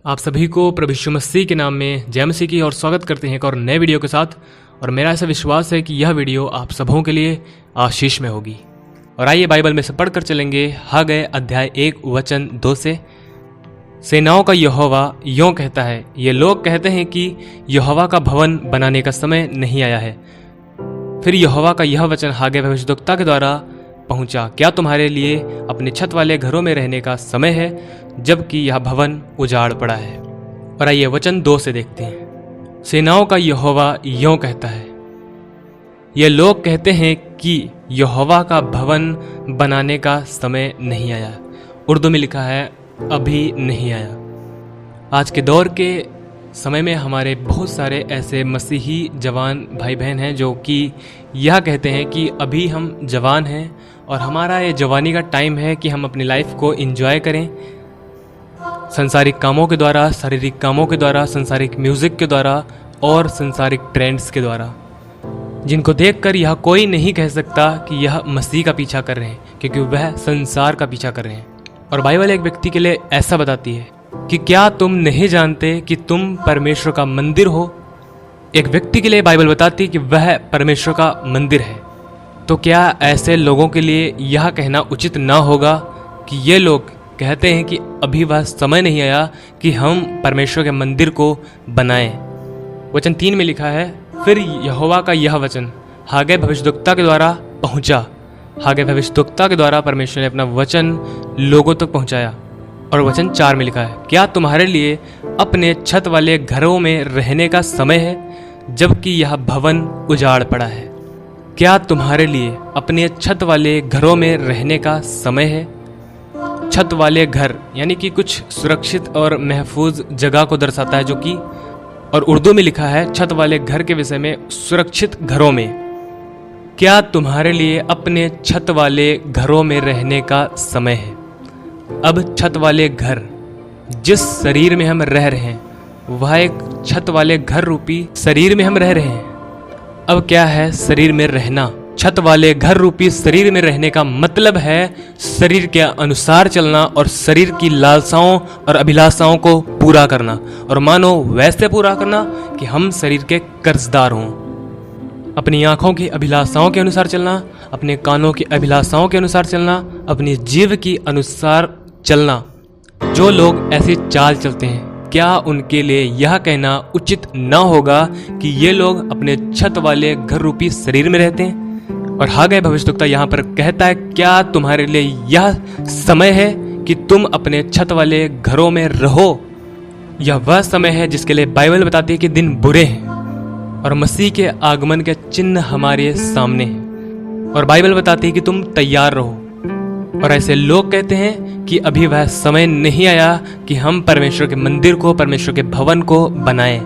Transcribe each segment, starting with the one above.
आप सभी को प्रभु यीशु मसीह के नाम में जय मसीह की और स्वागत करते हैं एक और नए वीडियो के साथ। और मेरा ऐसा विश्वास है कि यह वीडियो आप सबों के लिए आशीष में होगी। और आइए बाइबल में से पढ़कर चलेंगे हागै अध्याय 1 वचन 2 से। सेनाओं का यहोवा यों कहता है, ये लोग कहते हैं कि यहोवा का भवन बनाने का समय नहीं आया है। फिर यहोवा का यह वचन हागै भविष्यद्वक्ता के द्वारा पहुंचा, क्या तुम्हारे लिए अपने छत वाले घरों में रहने का समय है, जबकि यह भवन उजाड़ पड़ा है। और आइए वचन 2 से देखते हैं। सेनाओं का यहोवा यों कहता है, ये लोग कहते हैं कि यहोवा का भवन बनाने का समय नहीं आया। उर्दू में लिखा है अभी नहीं आया। आज के दौर के समय में हमारे बहुत सारे ऐसे मसीही जवान भाई बहन हैं जो कि यह कहते हैं कि अभी हम जवान हैं और हमारा ये जवानी का टाइम है कि हम अपनी लाइफ को एंजॉय करें संसारिक कामों के द्वारा, शारीरिक कामों के द्वारा, संसारिक म्यूजिक के द्वारा और संसारिक ट्रेंड्स के द्वारा, जिनको देखकर यह कोई नहीं कह सकता कि यह मसीह का पीछा कर रहे हैं, क्योंकि वह संसार का पीछा कर रहे हैं। और बाइबल एक व्यक्ति के लिए ऐसा बताती है कि क्या तुम नहीं जानते कि तुम परमेश्वर का मंदिर हो। एक व्यक्ति के लिए बाइबल बताती है कि वह परमेश्वर का मंदिर है। तो क्या ऐसे लोगों के लिए यह कहना उचित ना होगा कि ये लोग कहते हैं कि अभी वह समय नहीं आया कि हम परमेश्वर के मंदिर को बनाएं। वचन 3 में लिखा है, फिर यहोवा का यह वचन हागै भविष्यद्वक्ता के द्वारा पहुंचा। हागै भविष्यद्वक्ता के द्वारा परमेश्वर ने अपना वचन लोगों तक पहुंचाया। और वचन 4 में लिखा है, क्या तुम्हारे लिए अपने छत वाले घरों में रहने का समय है, जबकि यह भवन उजाड़ पड़ा है। क्या तुम्हारे लिए अपने छत वाले घरों में रहने का समय है। छत वाले घर यानी कि कुछ सुरक्षित और महफूज जगह को दर्शाता है, जो कि और उर्दू में लिखा है छत वाले घर के विषय में, सुरक्षित घरों में। क्या तुम्हारे लिए अपने छत वाले घरों में रहने का समय है। अब छत वाले घर, जिस शरीर में हम रह रहे हैं, वह एक छत वाले घर रूपी शरीर में हम रह रहे हैं। अब क्या है शरीर में रहना। छत वाले घर रूपी शरीर में रहने का मतलब है शरीर के अनुसार चलना और शरीर की लालसाओं और अभिलाषाओं को पूरा करना, और मानो वैसे पूरा करना कि हम शरीर के कर्जदार हों। अपनी आंखों की अभिलाषाओं के अनुसार चलना, अपने कानों की अभिलाषाओं के अनुसार चलना, अपनी जीव की अनुसार चलना। जो लोग ऐसी चाल चलते हैं, क्या उनके लिए यह कहना उचित न होगा कि ये लोग अपने छत वाले घर रूपी शरीर में रहते हैं। और हागै भविष्यद्वक्ता यहाँ पर कहता है, क्या तुम्हारे लिए यह समय है कि तुम अपने छत वाले घरों में रहो। यह वह समय है जिसके लिए बाइबल बताती है कि दिन बुरे हैं और मसीह के आगमन के चिन्ह हमारे सामने हैं। और बाइबल बताती है कि तुम तैयार रहो। और ऐसे लोग कहते हैं कि अभी वह समय नहीं आया कि हम परमेश्वर के मंदिर को, परमेश्वर के भवन को बनाएं।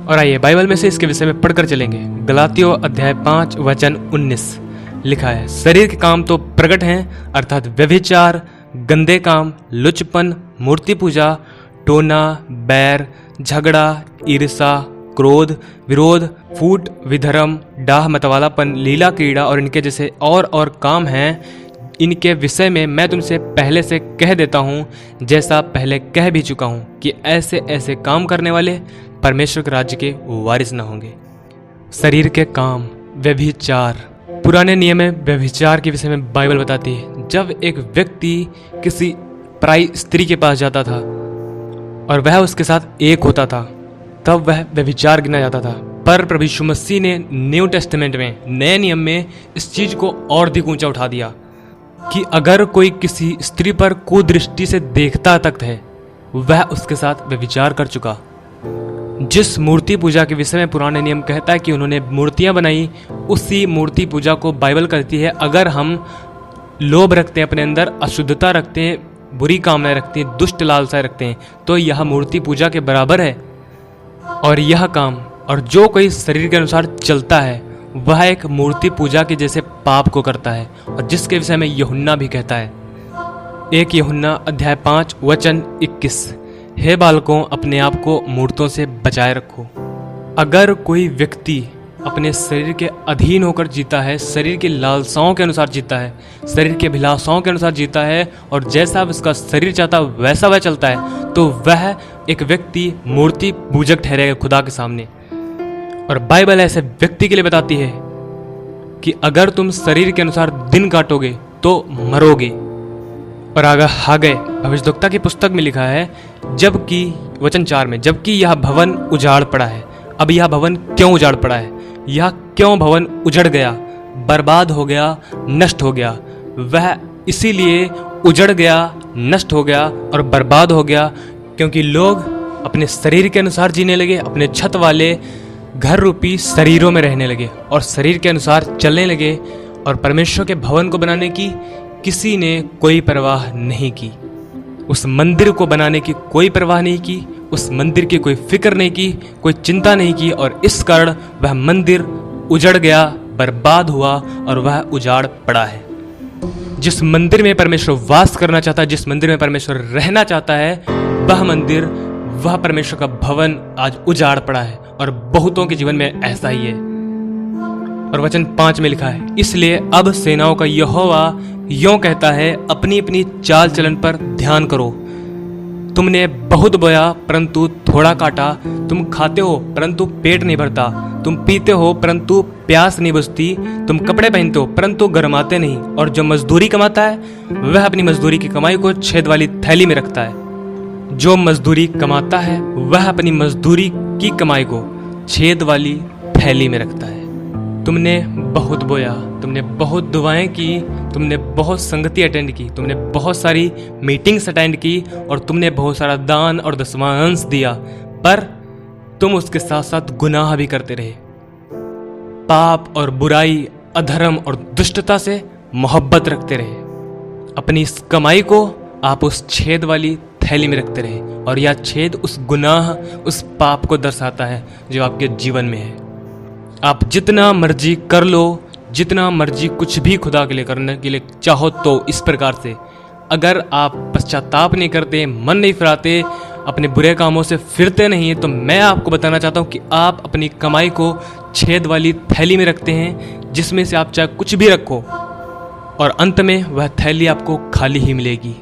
और आइए बाइबल में से इसके विषय में पढ़कर चलेंगे। गलातियों अध्याय 5 वचन 19 लिखा है, शरीर के काम तो प्रकट हैं, अर्थात व्यभिचार, गंदे काम, लुचपन, मूर्ति पूजा, टोना, बैर, झगड़ा, ईर्षा, क्रोध, विरोध, फूट, विधर्म, डाह, मतवालापन, लीला क्रीड़ा और इनके जैसे और काम हैं। इनके विषय में मैं तुमसे पहले से कह देता हूँ, जैसा पहले कह भी चुका हूँ, कि ऐसे ऐसे काम करने वाले परमेश्वर के राज्य के वारिस न होंगे। शरीर के काम, व्यभिचार। पुराने नियम में व्यभिचार के विषय में बाइबल बताती है, जब एक व्यक्ति किसी पराई स्त्री के पास जाता था और वह उसके साथ एक होता था, तब वह व्यभिचार गिना जाता था। पर प्रभु यीशु मसीह ने न्यू टेस्टामेंट में, नए नियम में इस चीज को और भी ऊंचा उठा दिया कि अगर कोई किसी स्त्री पर कुदृष्टि से देखता तक है, वह उसके साथ व्यभिचार कर चुका। जिस मूर्ति पूजा के विषय में पुराने नियम कहता है कि उन्होंने मूर्तियां बनाई, उसी मूर्ति पूजा को बाइबल कहती है, अगर हम लोभ रखते हैं अपने अंदर, अशुद्धता रखते हैं, बुरी कामनाएं रखते हैं, दुष्ट लालसाएं रखते हैं, तो यह मूर्ति पूजा के बराबर है। और यह काम, और जो कोई शरीर के अनुसार चलता है, वह एक मूर्ति पूजा के जैसे पाप को करता है। और जिसके विषय में यूहन्ना भी कहता है, 1 यूहन्ना अध्याय 5 वचन 21, हे बालकों, अपने आप को मूर्तों से बचाए रखो। अगर कोई व्यक्ति अपने शरीर के अधीन होकर जीता है, शरीर की लालसाओं के अनुसार जीता है, शरीर की अभिलाषाओं के अनुसार जीता है, और जैसा उसका शरीर चाहता वैसा वह चलता है, तो वह एक व्यक्ति मूर्ति पूजक ठहरेगा खुदा के सामने। और बाइबल ऐसे व्यक्ति के लिए बताती है कि अगर तुम शरीर के अनुसार दिन काटोगे तो मरोगे। और आगे भविष्यद्वक्ता की पुस्तक में लिखा है, जबकि वचन 4 में, जबकि यह भवन उजाड़ पड़ा है। अब यह भवन क्यों उजाड़ पड़ा है? यह क्यों भवन उजड़ गया, बर्बाद हो गया, नष्ट हो गया? वह इसीलिए उजड़ गया, नष्ट हो गया और बर्बाद हो गया क्योंकि लोग अपने शरीर के अनुसार जीने लगे, अपने छत वाले घर रूपी शरीरों में रहने लगे और शरीर के अनुसार चलने लगे, और परमेश्वर के भवन को बनाने की किसी ने कोई परवाह नहीं की। उस मंदिर को बनाने की कोई परवाह नहीं की, उस मंदिर की कोई फिक्र नहीं की, कोई चिंता नहीं की, और इस कारण वह मंदिर उजड़ गया, बर्बाद हुआ और वह उजाड़ पड़ा है। जिस मंदिर में परमेश्वर वास करना चाहता है, जिस मंदिर में परमेश्वर रहना चाहता है, वह मंदिर, वह परमेश्वर का भवन आज उजाड़ पड़ा है, और बहुतों के जीवन में ऐसा ही है। और वचन 5 में लिखा है, इसलिए अब सेनाओं का यहोवा यों कहता है, अपनी अपनी चाल चलन पर ध्यान करो। तुमने बहुत बोया परंतु थोड़ा काटा, तुम खाते हो परंतु पेट नहीं भरता, तुम पीते हो परंतु प्यास नहीं बुझती, तुम कपड़े पहनते हो परंतु गरमाते नहीं, और जो मजदूरी कमाता है वह अपनी मजदूरी की कमाई को छेद वाली थैली में रखता है। जो मजदूरी कमाता है वह अपनी मजदूरी की कमाई को छेद वाली थैली में रखता है। तुमने बहुत बोया, तुमने बहुत दुआएं की, तुमने बहुत संगति अटेंड की, तुमने बहुत सारी मीटिंग्स अटेंड की, और तुमने बहुत सारा दान और दसवां अंश दिया, पर तुम उसके साथ साथ गुनाह भी करते रहे। पाप और बुराई, अधर्म और दुष्टता से मोहब्बत रखते रहे। अपनी इस कमाई को आप उस छेद वाली थैली में रखते रहे, और यह छेद उस गुनाह, उस पाप को दर्शाता है जो आपके जीवन में है। आप जितना मर्जी कर लो, जितना मर्जी कुछ भी खुदा के लिए करने के लिए चाहो, तो इस प्रकार से अगर आप पश्चाताप नहीं करते, मन नहीं फिराते, अपने बुरे कामों से फिरते नहीं, तो मैं आपको बताना चाहता हूँ कि आप अपनी कमाई को छेद वाली थैली में रखते हैं, जिसमें से आप चाहे कुछ भी रखो, और अंत में वह थैली आपको खाली ही मिलेगी।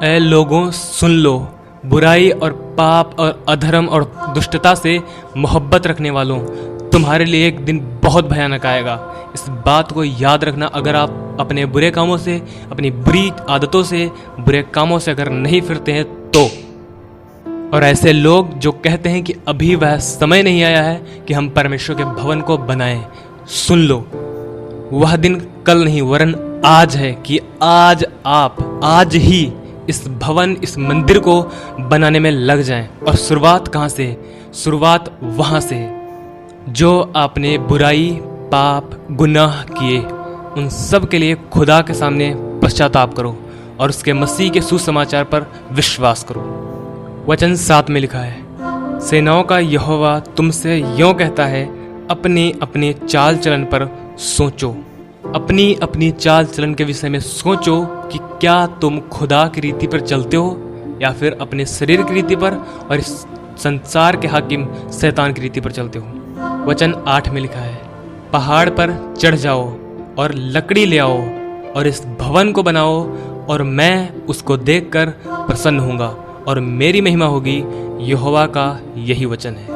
ऐ लोगों, सुन लो, बुराई और पाप और अधर्म और दुष्टता से मोहब्बत रखने वालों, तुम्हारे लिए एक दिन बहुत भयानक आएगा। इस बात को याद रखना, अगर आप अपने बुरे कामों से, अपनी बुरी आदतों से, बुरे कामों से अगर नहीं फिरते हैं तो। और ऐसे लोग जो कहते हैं कि अभी वह समय नहीं आया है कि हम परमेश्वर के भवन को बनाएं, सुन लो, वह दिन कल नहीं वरन आज है कि आज आप आज ही इस भवन, इस मंदिर को बनाने में लग जाएं। और शुरुआत कहाँ से? शुरुआत वहाँ से जो आपने बुराई, पाप, गुनाह किए, उन सब के लिए खुदा के सामने पश्चाताप करो और उसके मसीह के सुसमाचार पर विश्वास करो। वचन 7 में लिखा है, सेनाओं का यहोवा तुमसे यों कहता है, अपने अपने चाल चलन पर सोचो। अपनी अपनी चाल चलन के विषय में सोचो कि क्या तुम खुदा की रीति पर चलते हो या फिर अपने शरीर की रीति पर और इस संसार के हाकिम शैतान की रीति पर चलते हो। वचन 8 में लिखा है, पहाड़ पर चढ़ जाओ और लकड़ी ले आओ और इस भवन को बनाओ, और मैं उसको देखकर प्रसन्न होऊंगा और मेरी महिमा होगी। यहोवा का यही वचन है।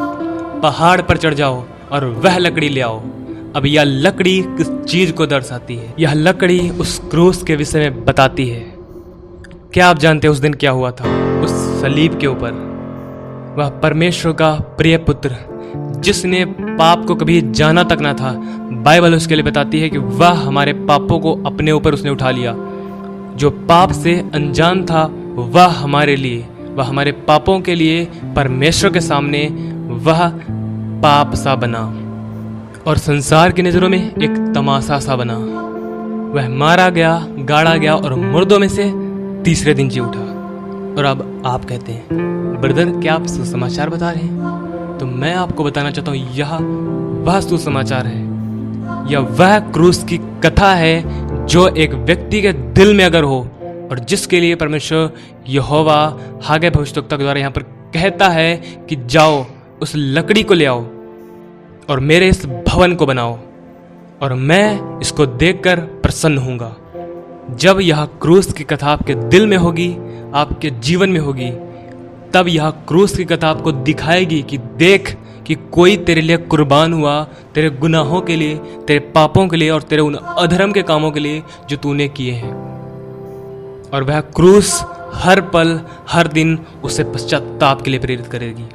पहाड़ पर चढ़ जाओ और वह लकड़ी ले आओ। अब यह लकड़ी किस चीज को दर्शाती है? यह लकड़ी उस क्रूस के विषय में बताती है। क्या आप जानते हैं उस दिन क्या हुआ था? उस सलीब के ऊपर वह परमेश्वर का प्रिय पुत्र, जिसने पाप को कभी जाना तक ना था, बाइबल उसके लिए बताती है कि वह हमारे पापों को अपने ऊपर उसने उठा लिया। जो पाप से अनजान था वह हमारे लिए, वह हमारे पापों के लिए परमेश्वर के सामने वह पाप सा बना और संसार की नजरों में एक तमाशा सा बना। वह मारा गया, गाड़ा गया और मुर्दों में से तीसरे दिन जी उठा। और अब आप कहते हैं, ब्रदर क्या आप सुसमाचार बता रहे हैं? तो मैं आपको बताना चाहता हूँ, यह वह सुसमाचार है, यह वह क्रूस की कथा है जो एक व्यक्ति के दिल में अगर हो और जिसके लिए परमेश्वर यहोवा हागे भविष्यद्वक्ता के द्वारा यहाँ पर कहता है कि जाओ उस लकड़ी को ले आओ और मेरे इस भवन को बनाओ और मैं इसको देखकर प्रसन्न होऊंगा। जब यह क्रूस की कथा आपके दिल में होगी, आपके जीवन में होगी, तब यह क्रूस की कथा आपको दिखाएगी कि देख कि कोई तेरे लिए कुर्बान हुआ, तेरे गुनाहों के लिए, तेरे पापों के लिए और तेरे उन अधर्म के कामों के लिए जो तूने किए हैं। और वह क्रूस हर पल हर दिन उसे पश्चाताप के लिए प्रेरित करेगी।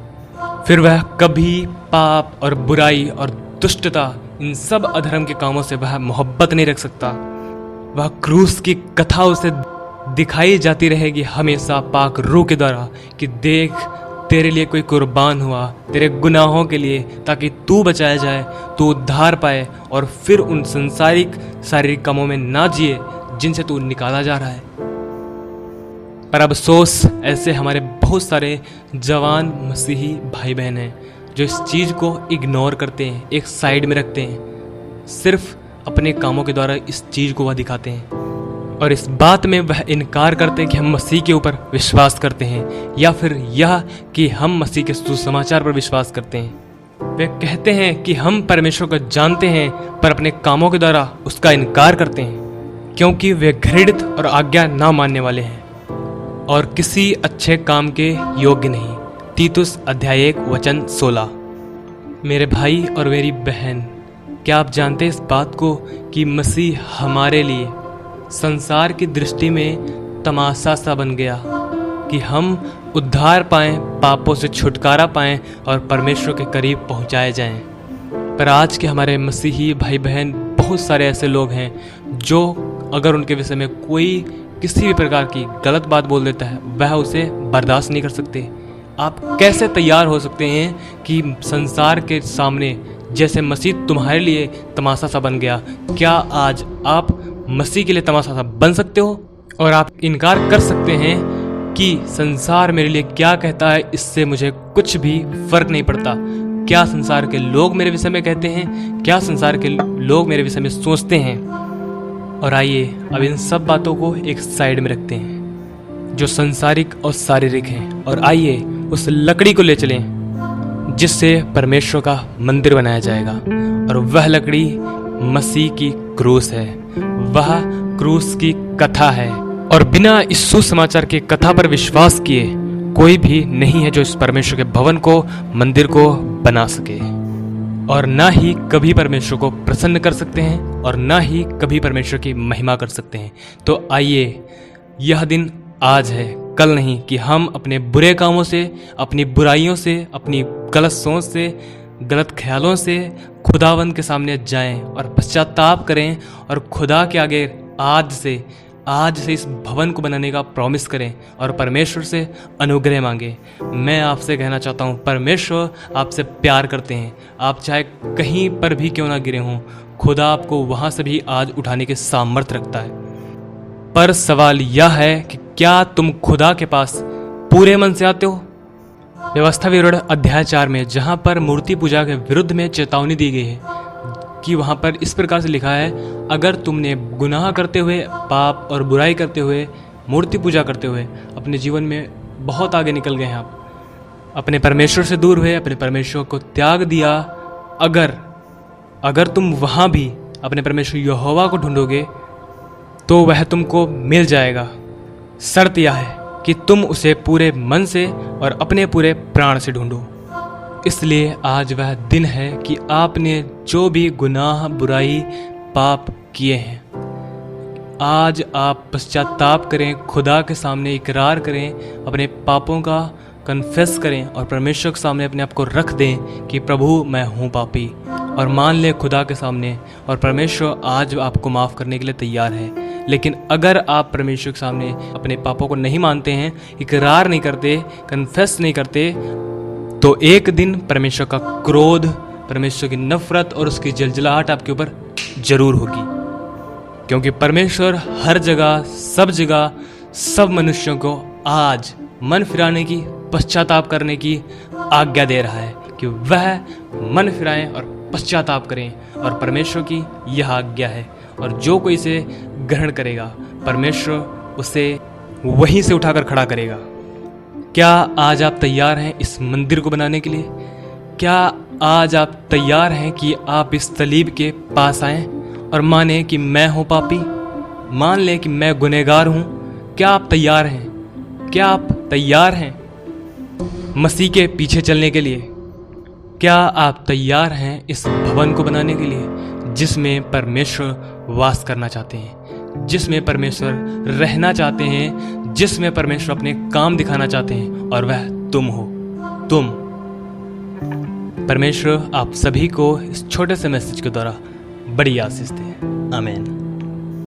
फिर वह कभी पाप और बुराई और दुष्टता, इन सब अधर्म के कामों से वह मोहब्बत नहीं रख सकता। वह क्रूस की कथा उसे दिखाई जाती रहेगी हमेशा पाक रूह के द्वारा कि देख तेरे लिए कोई कुर्बान हुआ, तेरे गुनाहों के लिए, ताकि तू बचाया जाए, तू उद्धार पाए और फिर उन संसारिक शारीरिक कामों में ना जिए जिनसे तू निकाला जा रहा है। पर अफसोस, ऐसे हमारे बहुत सारे जवान मसीही भाई बहन हैं जो इस चीज़ को इग्नोर करते हैं, एक साइड में रखते हैं, सिर्फ अपने कामों के द्वारा इस चीज़ को वह दिखाते हैं और इस बात में वह इनकार करते हैं कि हम मसीह के ऊपर विश्वास करते हैं या फिर यह कि हम मसीह के सुसमाचार पर विश्वास करते हैं। वे कहते हैं कि हम परमेश्वर को जानते हैं पर अपने कामों के द्वारा उसका इनकार करते हैं क्योंकि वे घृणित और आज्ञा ना मानने वाले हैं और किसी अच्छे काम के योग्य नहीं। तीतुस अध्याय 1 वचन 16। मेरे भाई और मेरी बहन, क्या आप जानते हैं इस बात को कि मसीह हमारे लिए संसार की दृष्टि में तमाशा सा बन गया कि हम उद्धार पाएं, पापों से छुटकारा पाएं और परमेश्वर के करीब पहुंचाए जाएं। पर आज के हमारे मसीही भाई बहन बहुत सारे ऐसे लोग हैं जो अगर उनके विषय में कोई किसी भी प्रकार की गलत बात बोल देता है वह उसे बर्दाश्त नहीं कर सकते। आप कैसे तैयार हो सकते हैं कि संसार के सामने जैसे मसीह तुम्हारे लिए तमाशा सा बन गया, क्या आज आप मसीह के लिए तमाशा सा बन सकते हो? और आप इनकार कर सकते हैं कि संसार मेरे लिए क्या कहता है, इससे मुझे कुछ भी फर्क नहीं पड़ता। क्या संसार के लोग मेरे विषय में कहते हैं, क्या संसार के लोग मेरे विषय में सोचते हैं? और आइए अब इन सब बातों को एक साइड में रखते हैं जो संसारिक और शारीरिक हैं, और आइए उस लकड़ी को ले चलें जिससे परमेश्वर का मंदिर बनाया जाएगा। और वह लकड़ी मसीह की क्रूस है, वह क्रूस की कथा है। और बिना इस सुसमाचार की कथा पर विश्वास किए कोई भी नहीं है जो इस परमेश्वर के भवन को, मंदिर को बना सके, और ना ही कभी परमेश्वर को प्रसन्न कर सकते हैं और ना ही कभी परमेश्वर की महिमा कर सकते हैं। तो आइए, यह दिन आज है, कल नहीं, कि हम अपने बुरे कामों से, अपनी बुराइयों से, अपनी गलत सोच से, गलत ख्यालों से खुदावंद के सामने जाएं और पश्चाताप करें और खुदा के आगे आज से इस भवन को बनाने का प्रॉमिस करें और परमेश्वर से अनुग्रह मांगे। मैं आपसे कहना चाहता हूँ, परमेश्वर आपसे प्यार करते हैं। आप चाहे कहीं पर भी क्यों ना गिरे हों, खुदा आपको वहाँ से भी आज उठाने के सामर्थ्य रखता है। पर सवाल यह है कि क्या तुम खुदा के पास पूरे मन से आते हो? व्यवस्था विवरण अध्याय 4 में, जहाँ पर मूर्ति पूजा के विरुद्ध में चेतावनी दी गई है कि वहाँ पर इस प्रकार से लिखा है, अगर तुमने गुनाह करते हुए, पाप और बुराई करते हुए, मूर्ति पूजा करते हुए अपने जीवन में बहुत आगे निकल गए हैं, आप अपने परमेश्वर से दूर हुए, अपने परमेश्वर को त्याग दिया, अगर तुम वहाँ भी अपने परमेश्वर यहोवा को ढूंढोगे तो वह तुमको मिल जाएगा। शर्त यह है कि तुम उसे पूरे मन से और अपने पूरे प्राण से ढूंढो। इसलिए आज वह दिन है कि आपने जो भी गुनाह, बुराई, पाप किए हैं, आज आप पश्चाताप करें, खुदा के सामने इकरार करें, अपने पापों का कन्फेस करें और परमेश्वर के सामने अपने आप को रख दें कि प्रभु मैं हूँ पापी, और मान लें खुदा के सामने, और परमेश्वर आज आपको माफ़ करने के लिए तैयार है। लेकिन अगर आप परमेश्वर के सामने अपने पापों को नहीं मानते हैं, इकरार नहीं करते, कन्फेस नहीं करते, तो एक दिन परमेश्वर का क्रोध, परमेश्वर की नफरत और उसकी जलजलाहट आपके ऊपर जरूर होगी, क्योंकि परमेश्वर हर जगह, सब मनुष्यों को आज मन फिराने की, पश्चाताप करने की आज्ञा दे रहा है कि वह मन फिराएं और पश्चाताप करें, और परमेश्वर की यह आज्ञा है। और जो कोई इसे ग्रहण करेगा, परमेश्वर उसे वहीं से उठाकर खड़ा करेगा। क्या आज आप तैयार हैं इस मंदिर को बनाने के लिए? क्या आज आप तैयार हैं कि आप इस सलीब के पास आएं और माने कि मैं हूं पापी, मान लें कि मैं गुनहगार हूं? क्या आप तैयार हैं? क्या आप तैयार हैं मसीह के पीछे चलने के लिए? क्या आप तैयार हैं इस भवन को बनाने के लिए जिसमें परमेश्वर वास करना चाहते हैं, जिसमें परमेश्वर रहना चाहते हैं, जिसमें परमेश्वर अपने काम दिखाना चाहते हैं, और वह तुम हो, तुम। परमेश्वर आप सभी को इस छोटे से मैसेज के द्वारा बड़ी आशीष दे। आमीन।